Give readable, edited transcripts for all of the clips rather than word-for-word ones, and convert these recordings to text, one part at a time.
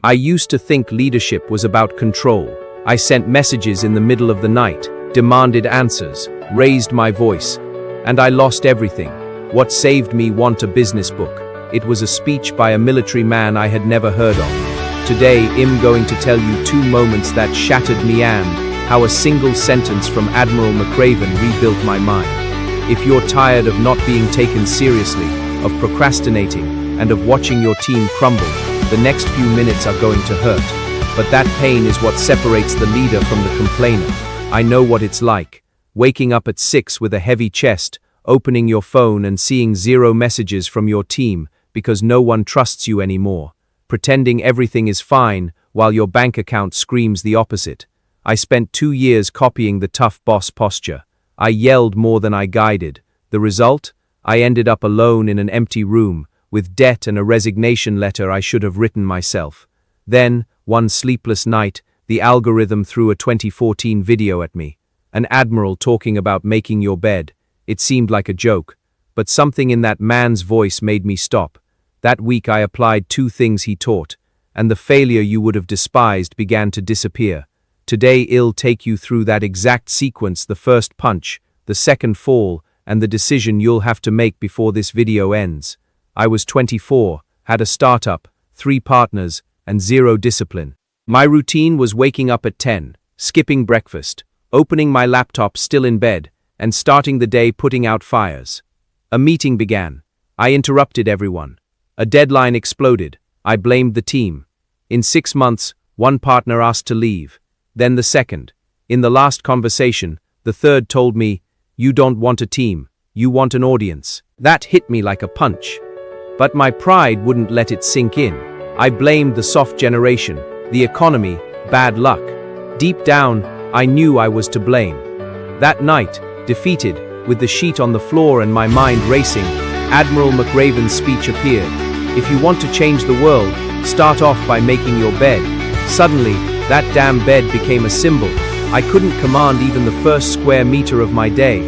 I used to think leadership was about control. I sent messages in the middle of the night, demanded answers, raised my voice, and I lost everything. What saved me wasn't a business book. It was a speech by a military man I had never heard of. Today, I'm going to tell you 2 moments that shattered me and how a single sentence from Admiral McRaven rebuilt my mind. If you're tired of not being taken seriously, of procrastinating, and of watching your team crumble, the next few minutes are going to hurt. But that pain is what separates the leader from the complainer. I know what it's like. Waking up at 6 with a heavy chest, opening your phone and seeing 0 messages from your team because no one trusts you anymore. Pretending everything is fine while your bank account screams the opposite. I spent 2 years copying the tough boss posture. I yelled more than I guided. The result? I ended up alone in an empty room, with debt and a resignation letter I should have written myself. Then, one sleepless night, the algorithm threw a 2014 video at me. An admiral talking about making your bed. It seemed like a joke, but something in that man's voice made me stop. That week I applied 2 things he taught, and the failure you would have despised began to disappear. Today I'll take you through that exact sequence: the first punch, the second fall, and the decision you'll have to make before this video ends. I was 24, had a startup, 3 partners, and 0 discipline. My routine was waking up at 10, skipping breakfast, opening my laptop still in bed, and starting the day putting out fires. A meeting began. I interrupted everyone. A deadline exploded. I blamed the team. In 6 months, 1 partner asked to leave. Then the second. In the last conversation, the third told me, "You don't want a team, you want an audience." That hit me like a punch. But my pride wouldn't let it sink in. I blamed the soft generation, the economy, bad luck. Deep down, I knew I was to blame. That night, defeated, with the sheet on the floor and my mind racing, Admiral McRaven's speech appeared. If you want to change the world, start off by making your bed. Suddenly, that damn bed became a symbol. I couldn't command even the first square meter of my day.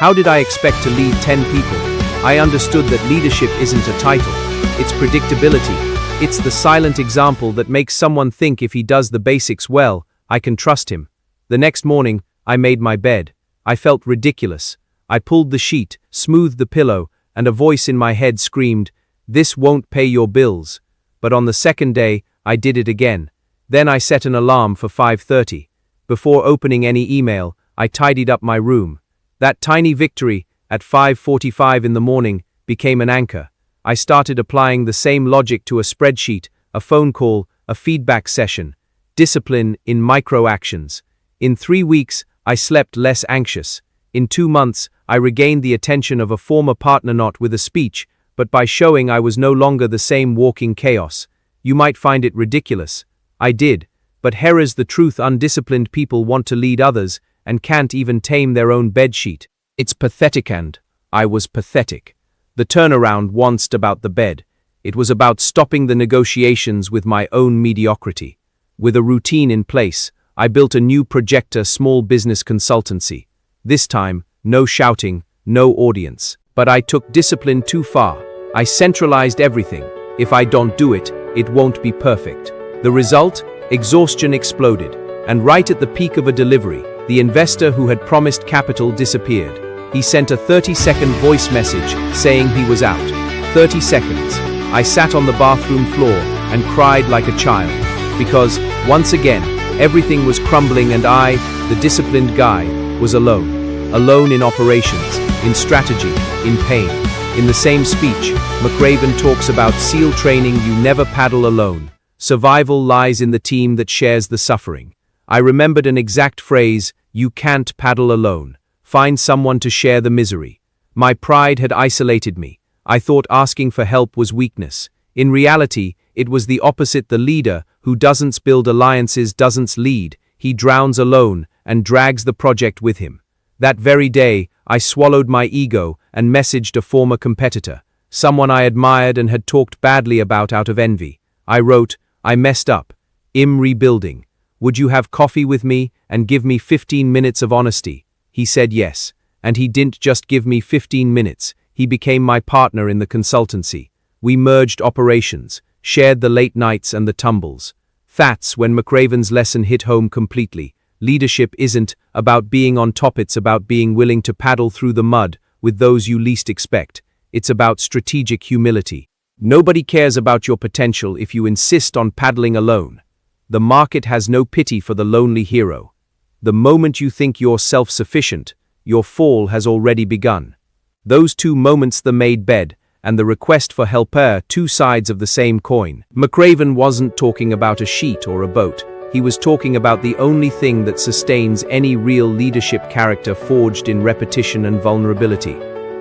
How did I expect to lead 10 people? I understood that leadership isn't a title. It's predictability. It's the silent example that makes someone think if he does the basics well, I can trust him. The next morning, I made my bed. I felt ridiculous. I pulled the sheet, smoothed the pillow, and a voice in my head screamed, "This won't pay your bills." But on the second day, I did it again. Then I set an alarm for 5:30. Before opening any email, I tidied up my room. That tiny victory, at 5:45 in the morning, became an anchor. I started applying the same logic to a spreadsheet, a phone call, a feedback session. Discipline in micro-actions. In 3 weeks, I slept less anxious. In 2 months, I regained the attention of a former partner, not with a speech, but by showing I was no longer the same walking chaos. You might find it ridiculous. I did. But here's the truth: undisciplined people want to lead others and can't even tame their own bedsheet. It's pathetic, and I was pathetic. The turnaround wasn't about the bed. It was about stopping the negotiations with my own mediocrity. With a routine in place, I built a new projector small business consultancy. This time, no shouting, no audience. But I took discipline too far. I centralized everything. If I don't do it, it won't be perfect. The result? Exhaustion exploded. And right at the peak of a delivery, the investor who had promised capital disappeared. He sent a 30-second voice message saying he was out. 30 seconds. I sat on the bathroom floor and cried like a child. Because, once again, everything was crumbling and I, the disciplined guy, was alone. Alone in operations, in strategy, in pain. In the same speech, McRaven talks about SEAL training: you never paddle alone. Survival lies in the team that shares the suffering. I remembered an exact phrase: you can't paddle alone. Find someone to share the misery. My pride had isolated me. I thought asking for help was weakness. In reality, it was the opposite. The leader who doesn't build alliances doesn't lead. He drowns alone and drags the project with him. That very day, I swallowed my ego and messaged a former competitor, someone I admired and had talked badly about out of envy. I wrote, "I messed up. I'm rebuilding. Would you have coffee with me and give me 15 minutes of honesty?" He said yes, and he didn't just give me 15 minutes, he became my partner in the consultancy. We merged operations, shared the late nights and the tumbles. That's when McRaven's lesson hit home completely. Leadership isn't about being on top, it's about being willing to paddle through the mud with those you least expect. It's about strategic humility. Nobody cares about your potential if you insist on paddling alone. The market has no pity for the lonely hero. The moment you think you're self-sufficient, your fall has already begun. Those two moments, the made bed and the request for help, are two sides of the same coin. McRaven wasn't talking about a sheet or a boat. He was talking about the only thing that sustains any real leadership character, forged in repetition and vulnerability.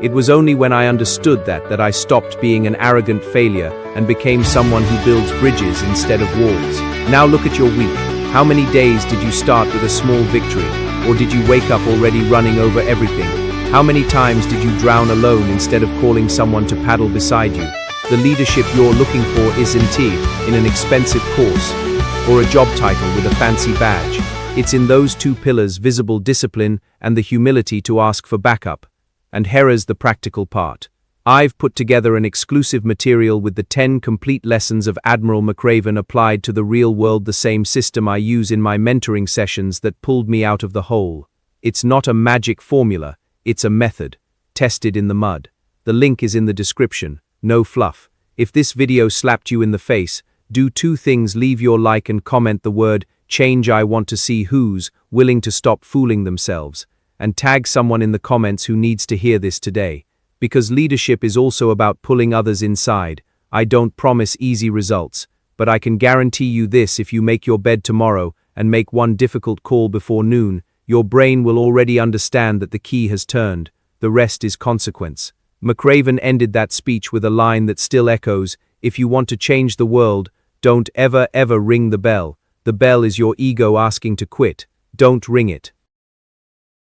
It was only when I understood that I stopped being an arrogant failure and became someone who builds bridges instead of walls. Now look at your week. How many days did you start with a small victory? Or did you wake up already running over everything? How many times did you drown alone instead of calling someone to paddle beside you? The leadership you're looking for isn't in an expensive course or a job title with a fancy badge. It's in those two pillars: visible discipline and the humility to ask for backup. And here's the practical part. I've put together an exclusive material with the 10 complete lessons of Admiral McRaven applied to the real world, the same system I use in my mentoring sessions that pulled me out of the hole. It's not a magic formula, it's a method, tested in the mud. The link is in the description, no fluff. If this video slapped you in the face, do two things: leave your like and comment the word change. I want to see who's willing to stop fooling themselves. And tag someone in the comments who needs to hear this today. Because leadership is also about pulling others inside. I don't promise easy results, but I can guarantee you this: if you make your bed tomorrow and make one difficult call before noon, your brain will already understand that the key has turned. The rest is consequence. McRaven ended that speech with a line that still echoes: if you want to change the world, don't ever ring the bell. The bell is your ego asking to quit. Don't ring it.